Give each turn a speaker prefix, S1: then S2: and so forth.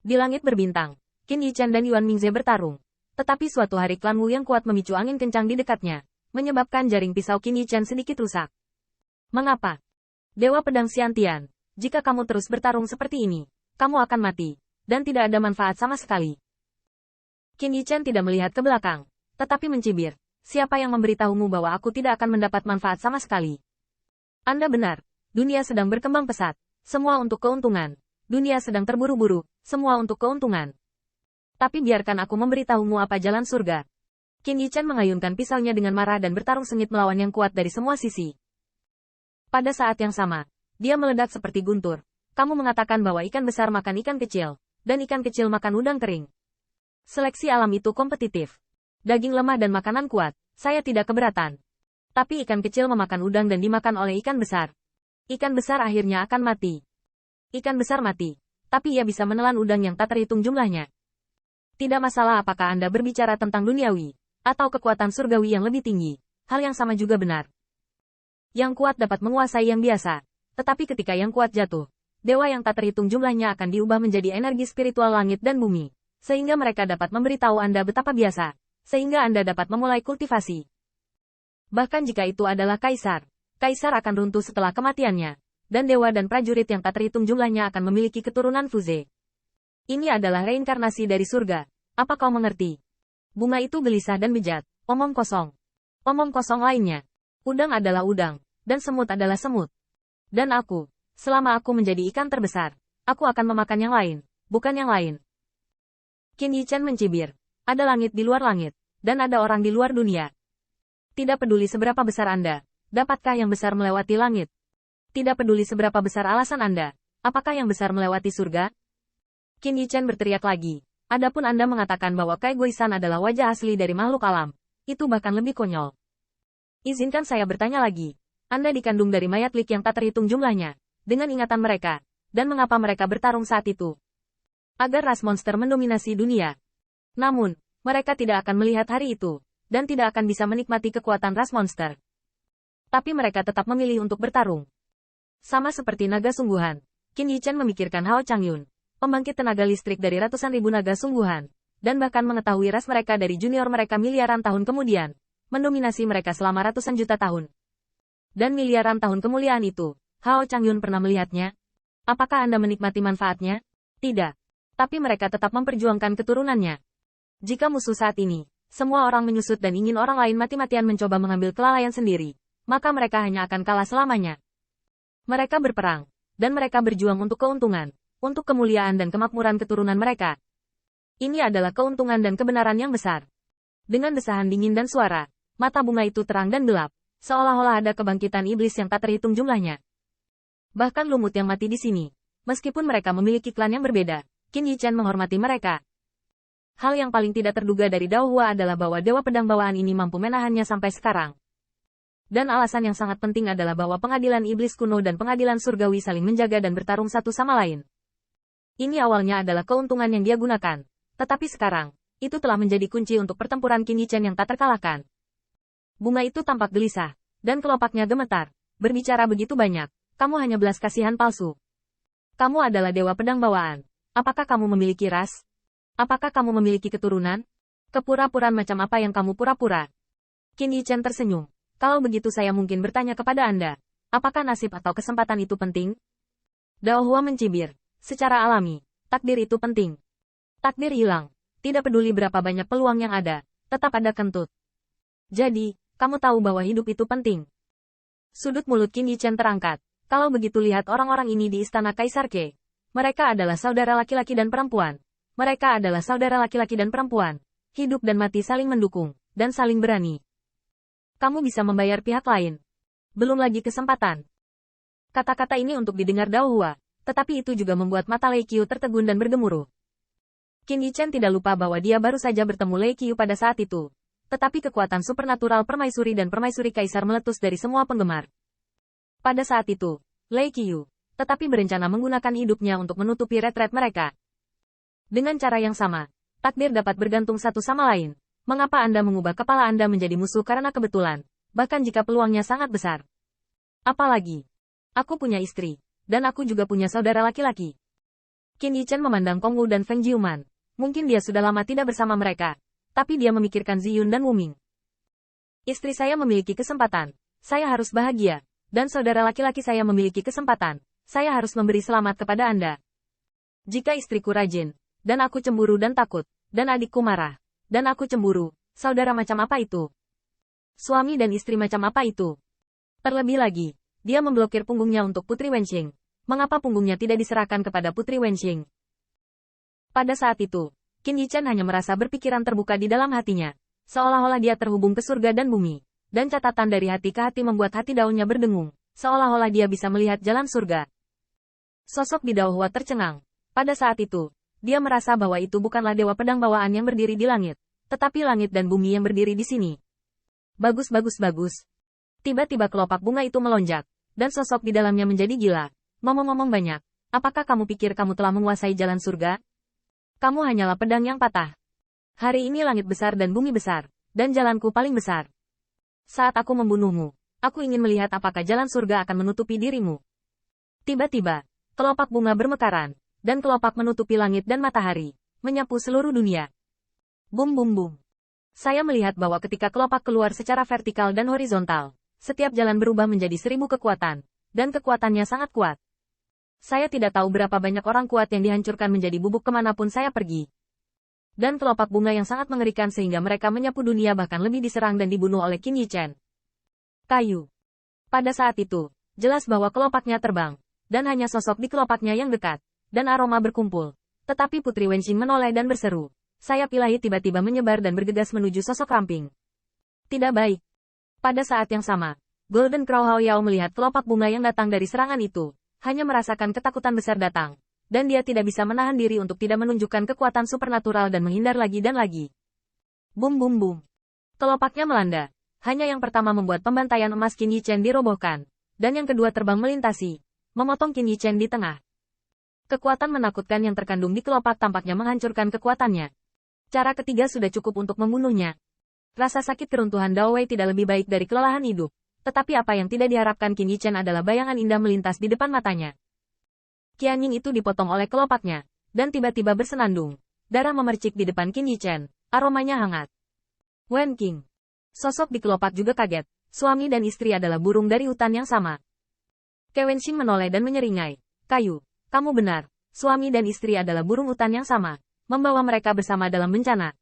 S1: Di langit berbintang, Qin Yichan dan Yuan Mingze bertarung. Tetapi suatu hari klan Wu yang kuat memicu angin kencang di dekatnya, menyebabkan jaring pisau Qin Yichan sedikit rusak. Mengapa? Dewa Pedang Xiantian, jika kamu terus bertarung seperti ini, kamu akan mati, dan tidak ada manfaat sama sekali. Qin Yichan tidak melihat ke belakang, tetapi mencibir, siapa yang memberitahumu bahwa aku tidak akan mendapat manfaat sama sekali? Anda benar, dunia sedang berkembang pesat, semua untuk keuntungan. Dunia sedang terburu-buru, semua untuk keuntungan. Tapi biarkan aku memberitahumu apa jalan surga. Qin Yichan mengayunkan pisaunya dengan marah dan bertarung sengit melawan yang kuat dari semua sisi. Pada saat yang sama, dia meledak seperti guntur. Kamu mengatakan bahwa ikan besar makan ikan kecil, dan ikan kecil makan udang kering. Seleksi alam itu kompetitif. Daging lemah dan makanan kuat, saya tidak keberatan. Tapi ikan kecil memakan udang dan dimakan oleh ikan besar. Ikan besar akhirnya akan mati. Ikan besar mati, tapi ia bisa menelan udang yang tak terhitung jumlahnya. Tidak masalah apakah Anda berbicara tentang duniawi, atau kekuatan surgawi yang lebih tinggi, hal yang sama juga benar. Yang kuat dapat menguasai yang biasa, tetapi ketika yang kuat jatuh, dewa yang tak terhitung jumlahnya akan diubah menjadi energi spiritual langit dan bumi, sehingga mereka dapat memberitahu Anda betapa biasa, sehingga Anda dapat memulai kultivasi. Bahkan jika itu adalah kaisar, kaisar akan runtuh setelah kematiannya. Dan dewa dan prajurit yang tak terhitung jumlahnya akan memiliki keturunan Fuze. Ini adalah reinkarnasi dari surga. Apa kau mengerti? Bunga itu gelisah dan bejat. Omong kosong. Omong kosong lainnya. Udang adalah udang, dan semut adalah semut. Dan aku, selama aku menjadi ikan terbesar, aku akan memakan yang lain, bukan yang lain. Qin Yichan mencibir. Ada langit di luar langit, dan ada orang di luar dunia. Tidak peduli seberapa besar Anda, dapatkah yang besar melewati langit? Tidak peduli seberapa besar alasan Anda, apakah yang besar melewati surga? Qin Yichan berteriak lagi. Adapun Anda mengatakan bahwa Kai Guisan adalah wajah asli dari makhluk alam, itu bahkan lebih konyol. Izinkan saya bertanya lagi. Anda dikandung dari mayat lik yang tak terhitung jumlahnya, dengan ingatan mereka, dan mengapa mereka bertarung saat itu? Agar ras monster mendominasi dunia. Namun, mereka tidak akan melihat hari itu, dan tidak akan bisa menikmati kekuatan ras monster. Tapi mereka tetap memilih untuk bertarung. Sama seperti naga sungguhan, Qin Yichan memikirkan Hao Changyun, pembangkit tenaga listrik dari ratusan ribu naga sungguhan, dan bahkan mengetahui ras mereka dari junior mereka miliaran tahun kemudian, mendominasi mereka selama ratusan juta tahun. Dan miliaran tahun kemuliaan itu, Hao Changyun pernah melihatnya? Apakah Anda menikmati manfaatnya? Tidak. Tapi mereka tetap memperjuangkan keturunannya. Jika musuh saat ini, semua orang menyusut dan ingin orang lain mati-matian mencoba mengambil kelalaian sendiri, maka mereka hanya akan kalah selamanya. Mereka berperang, dan mereka berjuang untuk keuntungan, untuk kemuliaan dan kemakmuran keturunan mereka. Ini adalah keuntungan dan kebenaran yang besar. Dengan desahan dingin dan suara, mata bunga itu terang dan gelap, seolah-olah ada kebangkitan iblis yang tak terhitung jumlahnya. Bahkan lumut yang mati di sini, meskipun mereka memiliki klan yang berbeda, Qin Yichan menghormati mereka. Hal yang paling tidak terduga dari Dao Hua adalah bahwa Dewa Pedang Bawaan ini mampu menahannya sampai sekarang. Dan alasan yang sangat penting adalah bahwa pengadilan iblis kuno dan pengadilan surgawi saling menjaga dan bertarung satu sama lain. Ini awalnya adalah keuntungan yang dia gunakan. Tetapi sekarang, itu telah menjadi kunci untuk pertempuran Qin Yichan yang tak terkalahkan. Bunga itu tampak gelisah, dan kelopaknya gemetar. Berbicara begitu banyak, kamu hanya belas kasihan palsu. Kamu adalah Dewa Pedang Bawaan. Apakah kamu memiliki ras? Apakah kamu memiliki keturunan? Kepura-puraan macam apa yang kamu pura-pura? Qin Yichan tersenyum. Kalau begitu saya mungkin bertanya kepada Anda, apakah nasib atau kesempatan itu penting? Dao Hua mencibir. Secara alami, takdir itu penting. Takdir hilang. Tidak peduli berapa banyak peluang yang ada, tetap ada kentut. Jadi, kamu tahu bahwa hidup itu penting. Sudut mulut Qin Yichan terangkat. Kalau begitu lihat orang-orang ini di istana Kaisar Ke. Mereka adalah saudara laki-laki dan perempuan. Mereka adalah saudara laki-laki dan perempuan. Hidup dan mati saling mendukung, dan saling berani. Kamu bisa membayar pihak lain. Belum lagi kesempatan. Kata-kata ini untuk didengar Dao Hua, tetapi itu juga membuat mata Lei Qiu tertegun dan bergemuruh. Qin Yichan tidak lupa bahwa dia baru saja bertemu Lei Qiu pada saat itu. Tetapi kekuatan supernatural permaisuri dan permaisuri kaisar meletus dari semua penggemar. Pada saat itu, Lei Qiu, tetapi berencana menggunakan hidupnya untuk menutupi retret mereka. Dengan cara yang sama, takdir dapat bergantung satu sama lain. Mengapa Anda mengubah kepala Anda menjadi musuh karena kebetulan, bahkan jika peluangnya sangat besar? Apalagi, aku punya istri, dan aku juga punya saudara laki-laki. Qin Yichen memandang Kong Wu dan Feng Jiuman. Mungkin dia sudah lama tidak bersama mereka. Tapi dia memikirkan Ziyun dan Wu Ming. Istri saya memiliki kesempatan. Saya harus bahagia. Dan saudara laki-laki saya memiliki kesempatan. Saya harus memberi selamat kepada Anda. Jika istriku rajin, dan aku cemburu dan takut, dan adikku marah, dan aku cemburu, saudara macam apa itu? Suami dan istri macam apa itu? Terlebih lagi, dia memblokir punggungnya untuk Putri Wenxing. Mengapa punggungnya tidak diserahkan kepada Putri Wenxing? Pada saat itu, Qin Yichen hanya merasa berpikiran terbuka di dalam hatinya. Seolah-olah dia terhubung ke surga dan bumi. Dan catatan dari hati ke hati membuat hati daunnya berdengung. Seolah-olah dia bisa melihat jalan surga. Sosok di Dao Hua tercengang. Pada saat itu, dia merasa bahwa itu bukanlah dewa pedang bawaan yang berdiri di langit. Tetapi langit dan bumi yang berdiri di sini. Bagus. Tiba-tiba kelopak bunga itu melonjak. Dan sosok di dalamnya menjadi gila. Ngomong-ngomong banyak, apakah kamu pikir kamu telah menguasai jalan surga? Kamu hanyalah pedang yang patah. Hari ini langit besar dan bumi besar, dan jalanku paling besar. Saat aku membunuhmu, aku ingin melihat apakah jalan surga akan menutupi dirimu. Tiba-tiba, kelopak bunga bermekaran, dan kelopak menutupi langit dan matahari, menyapu seluruh dunia. Bum bum bum. Saya melihat bahwa ketika kelopak keluar secara vertikal dan horizontal, setiap jalan berubah menjadi 1000 kekuatan, dan kekuatannya sangat kuat. Saya tidak tahu berapa banyak orang kuat yang dihancurkan menjadi bubuk kemanapun saya pergi. Dan kelopak bunga yang sangat mengerikan sehingga mereka menyapu dunia bahkan lebih diserang dan dibunuh oleh Qin Yichen. Kayu. Pada saat itu, jelas bahwa kelopaknya terbang, dan hanya sosok di kelopaknya yang dekat, dan aroma berkumpul. Tetapi Putri Wenxing menoleh dan berseru. Sayap ilahi tiba-tiba menyebar dan bergegas menuju sosok ramping. Tidak baik. Pada saat yang sama, Golden Crow Hao Yao melihat kelopak bunga yang datang dari serangan itu. Hanya merasakan ketakutan besar datang, dan dia tidak bisa menahan diri untuk tidak menunjukkan kekuatan supernatural dan menghindar lagi dan lagi. Bum bum bum. Kelopaknya melanda. Hanya yang pertama membuat pembantaian emas Qin Yichen dirobohkan, dan yang kedua terbang melintasi, memotong Qin Yichen di tengah. Kekuatan menakutkan yang terkandung di kelopak tampaknya menghancurkan kekuatannya. Cara ketiga sudah cukup untuk membunuhnya. Rasa sakit keruntuhan Dao Wei tidak lebih baik dari kelelahan hidup. Tetapi apa yang tidak diharapkan Qin Yichen adalah bayangan indah melintas di depan matanya. Qianying itu dipotong oleh kelopaknya, dan tiba-tiba bersenandung. Darah memercik di depan Qin Yichen, aromanya hangat. Wen Qing. Sosok di kelopak juga kaget, suami dan istri adalah burung dari hutan yang sama. Ke Wenxing menoleh dan menyeringai. Kayu, kamu benar, suami dan istri adalah burung hutan yang sama, membawa mereka bersama dalam bencana.